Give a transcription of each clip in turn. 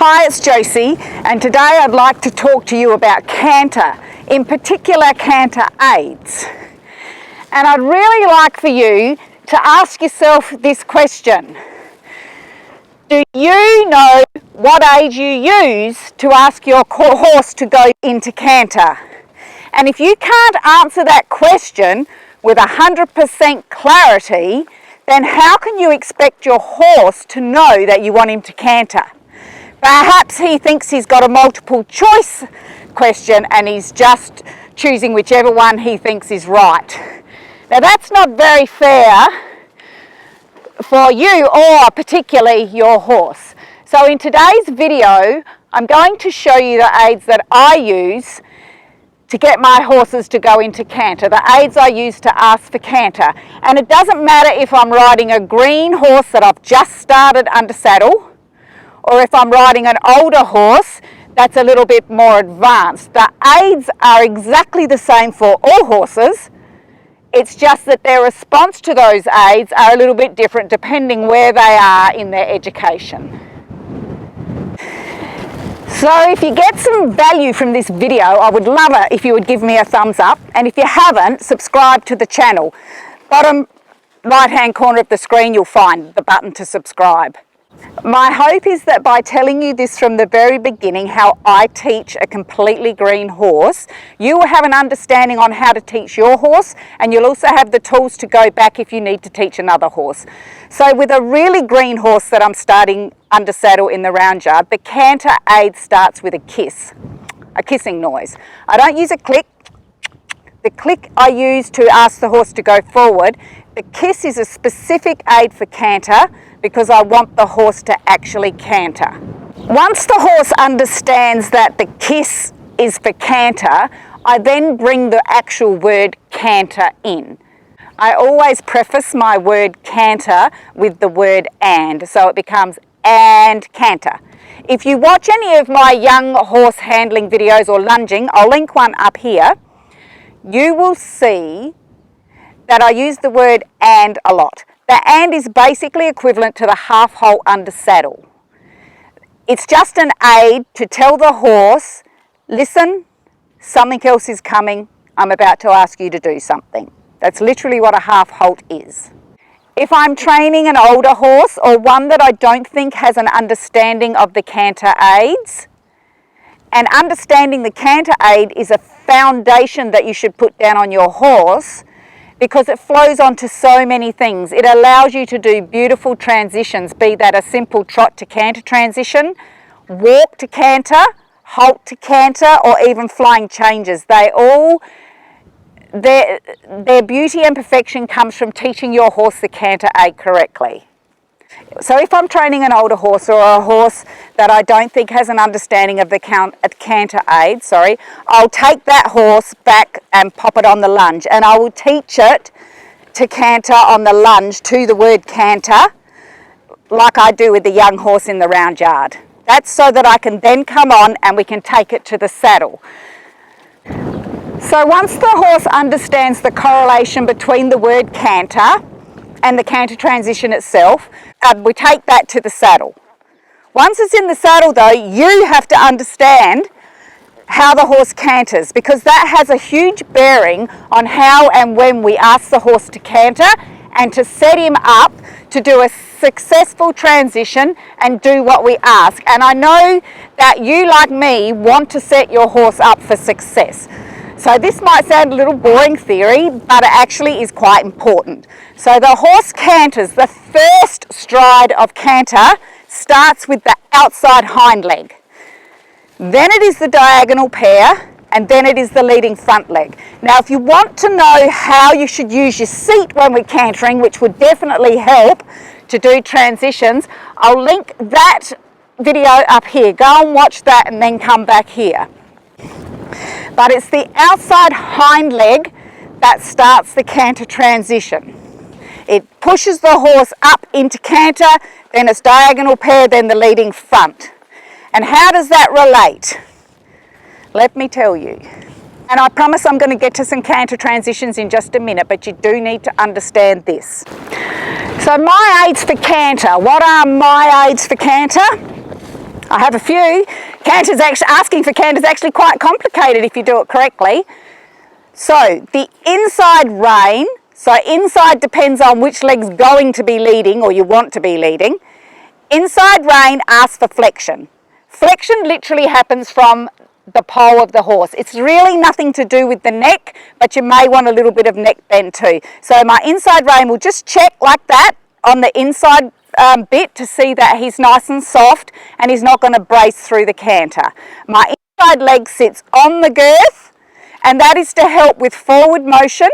Hi, it's Josie, and today I'd like to talk to you about canter, in particular canter aids. And I'd really like for you to ask yourself this question. Do you know what aid you use to ask your horse to go into canter? And if you can't answer that question with 100% clarity, then how can you expect your horse to know that you want him to canter? Perhaps he thinks he's got a multiple choice question and he's just choosing whichever one he thinks is right. Now that's not very fair for you or particularly your horse. So in today's video, I'm going to show you the aids that I use to get my horses to go into canter, the aids I use to ask for canter. And it doesn't matter if I'm riding a green horse that I've just started under saddle, or if I'm riding an older horse that's a little bit more advanced. The aids are exactly the same for all horses. It's just that their response to those aids are a little bit different depending where they are in their education. So if you get some value from this video, I would love it if you would give me a thumbs up, and if you haven't, subscribe to the channel. Bottom right hand corner of the screen you'll find the button to subscribe. My hope is that by telling you this from the very beginning, how I teach a completely green horse, you will have an understanding on how to teach your horse, and you'll also have the tools to go back if you need to teach another horse. So with a really green horse that I'm starting under saddle in the round yard, the canter aid starts with a kiss, a kissing noise. I don't use a click. The click I use to ask the horse to go forward. The kiss is a specific aid for canter because I want the horse to actually canter. Once the horse understands that the kiss is for canter, I then bring the actual word canter in. I always preface my word canter with the word and, so it becomes and canter. If you watch any of my young horse handling videos or lunging, I'll link one up here, you will see that I use the word and a lot. The and is basically equivalent to the half halt under saddle. It's just an aid to tell the horse, listen, something else is coming, I'm about to ask you to do something. That's literally what a half halt is. If I'm training an older horse or one that I don't think has an understanding of the canter aids, and understanding the canter aid is a foundation that you should put down on your horse, because it flows onto so many things. It allows you to do beautiful transitions, be that a simple trot to canter transition, walk to canter, halt to canter, or even flying changes. Their beauty and perfection comes from teaching your horse the canter aid correctly. So if I'm training an older horse or a horse that I don't think has an understanding of the canter aid, I'll take that horse back and pop it on the lunge, and I will teach it to canter on the lunge to the word canter, like I do with the young horse in the round yard. That's so that I can then come on and we can take it to the saddle. So once the horse understands the correlation between the word canter and the canter transition itself, we take that to the saddle. Once it's in the saddle though, you have to understand how the horse canters, because that has a huge bearing on how and when we ask the horse to canter and to set him up to do a successful transition and do what we ask. And I know that you, like me, want to set your horse up for success. So this might sound a little boring theory, but it actually is quite important. So the horse canters. The first stride of canter starts with the outside hind leg. Then it is the diagonal pair, and then it is the leading front leg. Now if you want to know how you should use your seat when we're cantering, which would definitely help to do transitions, I'll link that video up here. Go and watch that and then come back here. But it's the outside hind leg that starts the canter transition. It pushes the horse up into canter, then it's diagonal pair, then the leading front. And how does that relate? Let me tell you. And I promise I'm going to get to some canter transitions in just a minute, but you do need to understand this. So my aids for canter. What are my aids for canter? I have a few. Canter's actually, asking for canter's actually quite complicated if you do it correctly. So the inside rein, so inside depends on which leg's going to be leading or you want to be leading. Inside rein asks for flexion. Flexion literally happens from the pole of the horse. It's really nothing to do with the neck, but you may want a little bit of neck bend too. So my inside rein will just check like that on the inside bit to see that he's nice and soft and he's not going to brace through the canter. My inside leg sits on the girth, and that is to help with forward motion,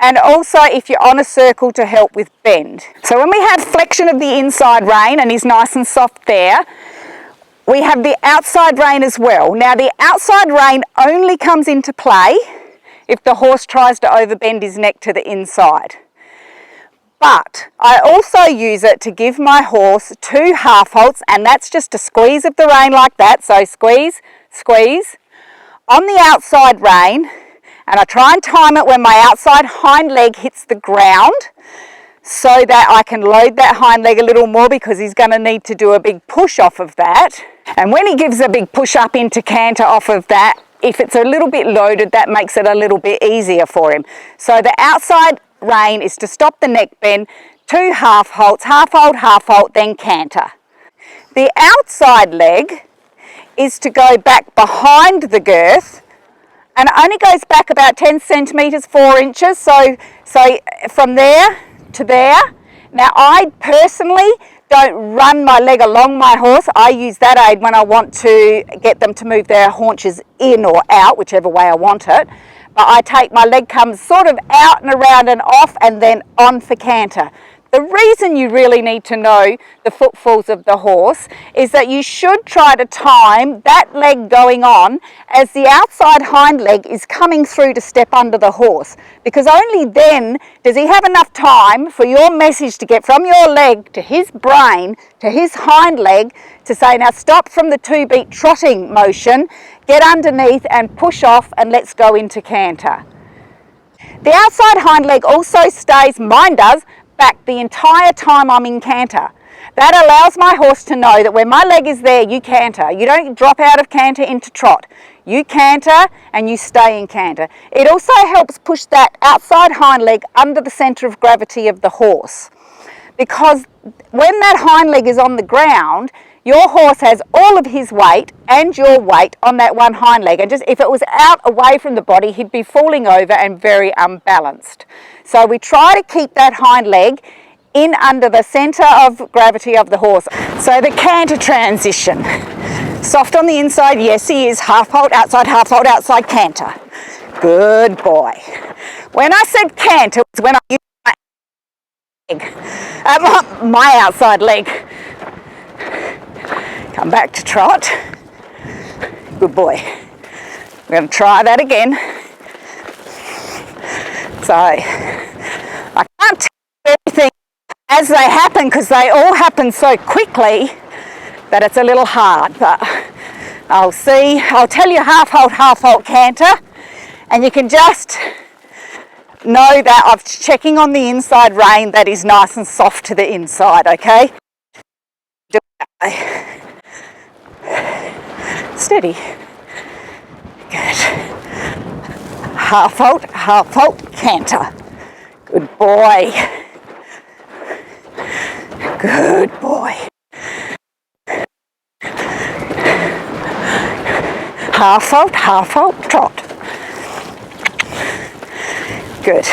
and also if you're on a circle to help with bend. So when we have flexion of the inside rein and he's nice and soft there, we have the outside rein as well. Now the outside rein only comes into play if the horse tries to overbend his neck to the inside. But I also use it to give my horse 2 half halts, and that's just a squeeze of the rein like that. So squeeze, squeeze on the outside rein, and I try and time it when my outside hind leg hits the ground so that I can load that hind leg a little more, because he's going to need to do a big push off of that. And when he gives a big push up into canter off of that, if it's a little bit loaded, that makes it a little bit easier for him. So the outside rein is to stop the neck bend, 2 half halts, half halt, then canter. The outside leg is to go back behind the girth, and it only goes back about 10 centimetres, 4 inches, so from there to there. Now I personally don't run my leg along my horse. I use that aid when I want to get them to move their haunches in or out, whichever way I want it. But I take my leg comes sort of out and around and off, and then on for canter. The reason you really need to know the footfalls of the horse is that you should try to time that leg going on as the outside hind leg is coming through to step under the horse, because only then does he have enough time for your message to get from your leg to his brain to his hind leg to say, now stop from the 2-beat trotting motion, get underneath and push off, and let's go into canter. The outside hind leg also stays, mine does, back the entire time I'm in canter. That allows my horse to know that when my leg is there, you canter. You don't drop out of canter into trot. You canter and you stay in canter. It also helps push that outside hind leg under the centre of gravity of the horse, because when that hind leg is on the ground, your horse has all of his weight and your weight on that one hind leg, and just if it was out away from the body, he'd be falling over and very unbalanced. So we try to keep that hind leg in under the centre of gravity of the horse. So the canter transition. Soft on the inside, yes he is, half halt, outside canter. Good boy. When I said canter, it was when I used my leg, my outside leg. Come back to trot. Good boy. We're going to try that again. So I can't tell you everything as they happen, because they all happen so quickly that it's a little hard, but I'll tell you half halt canter, and you can just know that I'm checking on the inside rein that is nice and soft to the inside, okay? Do it that way. Steady. Good. Half halt, canter. Good boy. Good boy. Half halt, trot. Good.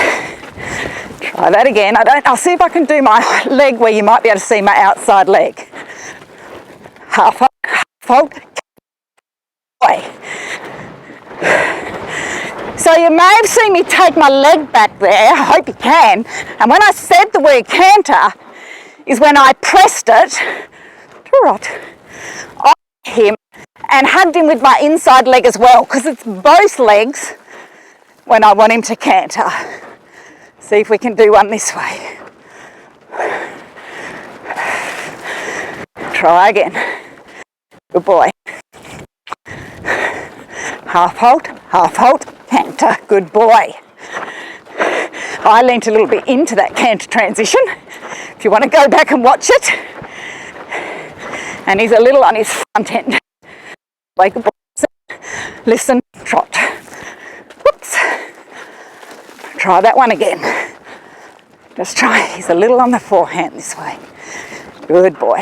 Try that again. I'll see if I can do my leg where you might be able to see my outside leg. Half halt, boy. So you may have seen me take my leg back there, I hope you can, and when I said the word canter is when I pressed it trot, on him and hugged him with my inside leg as well, because it's both legs when I want him to canter. See if we can do one this way. Try again. Good boy. Half halt, canter. Good boy. I leant a little bit into that canter transition. If you want to go back and watch it. And he's a little on his front end. Wake up, listen, trot. Whoops. Try that one again. Just try. He's a little on the forehand this way. Good boy.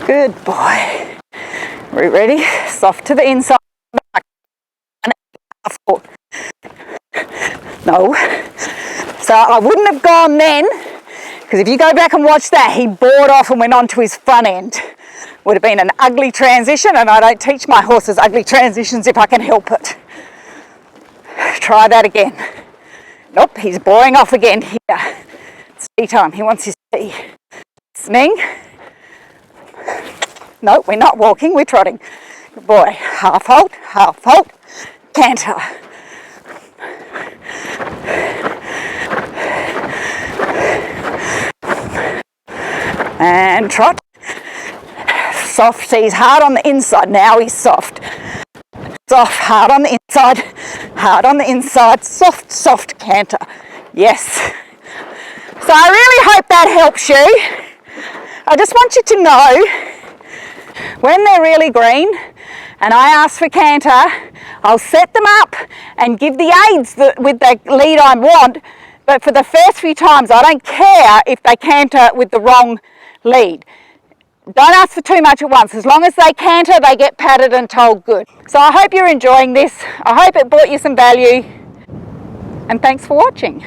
Good boy. We ready? Soft to the inside. No. So I wouldn't have gone then, because if you go back and watch that, he bored off and went onto his front end. Would have been an ugly transition, and I don't teach my horses ugly transitions if I can help it. Try that again. Nope, he's boring off again here. It's tea time. He wants his tea. Listening. No, we're not walking, we're trotting. Good boy. Half halt, canter. And trot. Soft, he's hard on the inside, now he's soft. Soft, hard on the inside, hard on the inside, soft, soft canter. Yes. So I really hope that helps you. I just want you to know, when they're really green and I ask for canter, I'll set them up and give the aids with the lead I want, but for the first few times I don't care if they canter with the wrong lead. Don't ask for too much at once. As long as they canter, they get patted and told good. So I hope you're enjoying this. I hope it brought you some value. And thanks for watching.